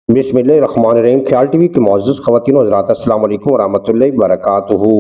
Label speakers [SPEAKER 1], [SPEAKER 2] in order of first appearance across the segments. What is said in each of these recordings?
[SPEAKER 1] बिस्मिल्लाहिर्रहमानिर्रहीम। ख्याल टीवी के मुअज़्ज़ज़ ख़वातीन व हज़रात, अस्सलाम वालेकुम वरहमतुल्लाहि वबरकातुहू।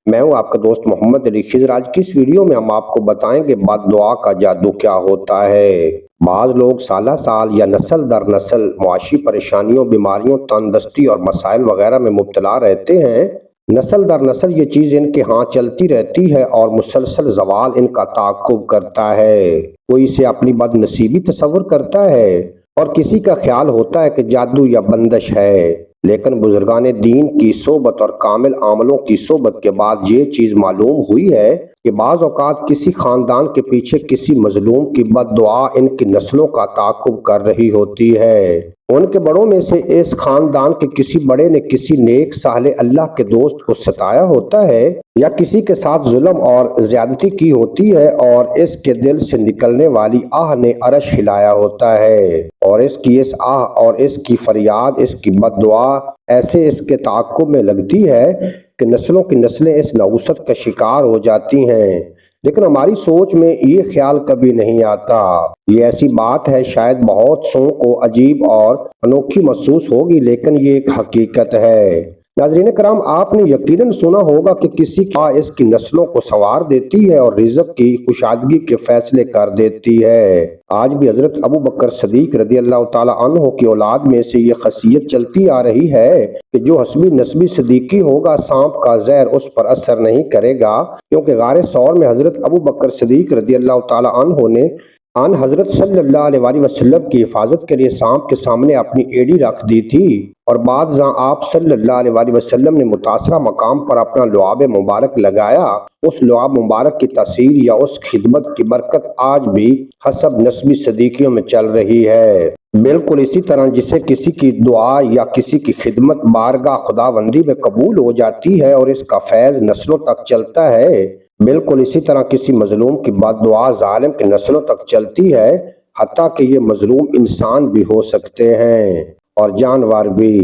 [SPEAKER 1] मैं हूँ आपका दोस्त मोहम्मद अली खिज़र। आज की इस वीडियो में हम आपको बताएंगे बद्दुआ का जादू क्या होता है। बाज़ लोग साला साल या नस्ल दर नस्ल मुआशी परेशानियों, बीमारियों, तंदुरुस्ती और मसाइल वगैरह में मुब्तला रहते हैं। नस्ल दर नस्ल ये चीज़ इनके यहाँ चलती रहती है और मुसलसल ज़वाल इनका ताक़ुब करता है। कोई इसे अपनी बदनसीबी तस्वुर करता है और किसी का ख्याल होता है कि जादू या बंदिश है, लेकिन बुजुर्गान दीन की सोबत और कामिल आमलों की सोबत के बाद ये चीज मालूम हुई है कि बाज़ औक़ात किसी खानदान के पीछे किसी मजलूम की बद्दुआ इनकी नस्लों का ताक़ुब कर रही होती है। उनके बड़ों में से इस खानदान के किसी बड़े ने किसी नेक साले अल्लाह के दोस्त को सताया होता है या किसी के साथ जुल्म और ज्यादती की होती है और इसके दिल से निकलने वाली आह ने अरश हिलाया होता है और इसकी इस आह और इसकी फरियाद, इसकी बद्दुआ ऐसे इसके ताक़ुब में लगती है कि नस्लों की नस्लें इस नहुसत का शिकार हो जाती हैं। लेकिन हमारी सोच में ये ख्याल कभी नहीं आता। ये ऐसी बात है शायद बहुत सौ को अजीब और अनोखी महसूस होगी, लेकिन ये एक हकीकत है। नाज़रीन कराम, आपने यकीनन सुना होगा कि किसी का इसकी नस्लों को संवार देती है और रिज़्क़ की कुशादगी के फैसले कर देती है। आज भी हजरत अबू बकर सदीक रज़ी अल्लाह तआला अन्हु की औलाद में से ये खसियत चलती आ रही है कि जो हस्बी नस्बी सदीकी होगा, सांप का जहर उस पर असर नहीं करेगा, क्योंकि गारे सौर में हजरत अबू बकर सदीक रज़ी अल्लाह तआला अन्हु ने अन हजरत सल्लल्लाहु अलैहि वसल्लम की हिफाजत के लिए सांप के सामने अपनी एड़ी रख दी थी और बाद जहाँ आप सल्लल्लाहु अलैहि वसल्लम ने मुतासरा मकाम पर अपना लुआब मुबारक लगाया। उस लुआब मुबारक की तासीर या उस खिदमत की बरकत आज भी हसब नस्बी सदीकियों में चल रही है। बिल्कुल इसी तरह जिसे किसी की दुआ या किसी की खिदमत बारगाह खुदाबंदी में कबूल हो जाती है और इसका फैज नस्लों तक चलता है, बिल्कुल इसी तरह किसी मजलूम की बद्दुआ जालिम की नस्लों तक चलती है। हत्ता कि ये मजलूम इंसान भी हो सकते हैं और जानवर भी।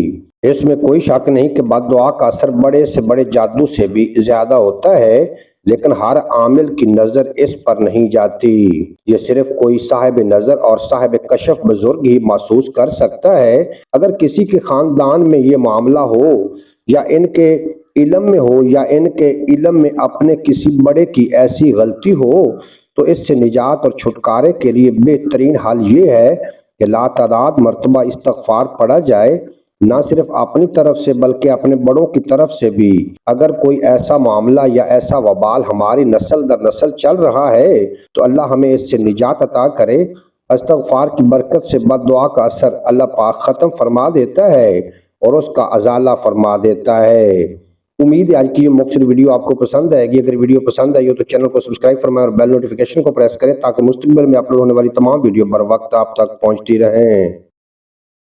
[SPEAKER 1] इसमें कोई शक नहीं कि बद्दुआ का असर बड़े से बड़े जादू से भी ज्यादा होता है, लेकिन हर आमिल की नजर इस पर नहीं जाती। ये सिर्फ कोई साहिब नजर और साहिब कशफ बुजुर्ग ही महसूस कर सकता है। अगर किसी के खानदान में ये मामला हो या इनके इल्म में हो या इनके इल्म में अपने किसी बड़े की ऐसी गलती हो, तो इससे निजात और छुटकारे के लिए बेहतरीन हल ये है कि लातादाद मरतबा इस्तगफार पढ़ा जाए, ना सिर्फ अपनी तरफ से बल्कि अपने बड़ों की तरफ से भी। अगर कोई ऐसा मामला या ऐसा वबाल हमारी नस्ल दर नस्ल चल रहा है तो अल्लाह हमें इससे निजात अता करे। इस्तगफार की बरकत से बद्दुआ का असर अल्लाह पाक ख़त्म फरमा देता है और उसका अजाला फरमा देता है। उम्मीद है आज की ये मुख्तसर वीडियो आपको पसंद आएगी। अगर वीडियो पसंद आई हो तो चैनल को सब्सक्राइब फरमाएं और बेल नोटिफिकेशन को प्रेस करें ताकि मुस्तकबिल में अपलोड होने वाली तमाम वीडियो बर वक्त आप तक पहुंचती रहें।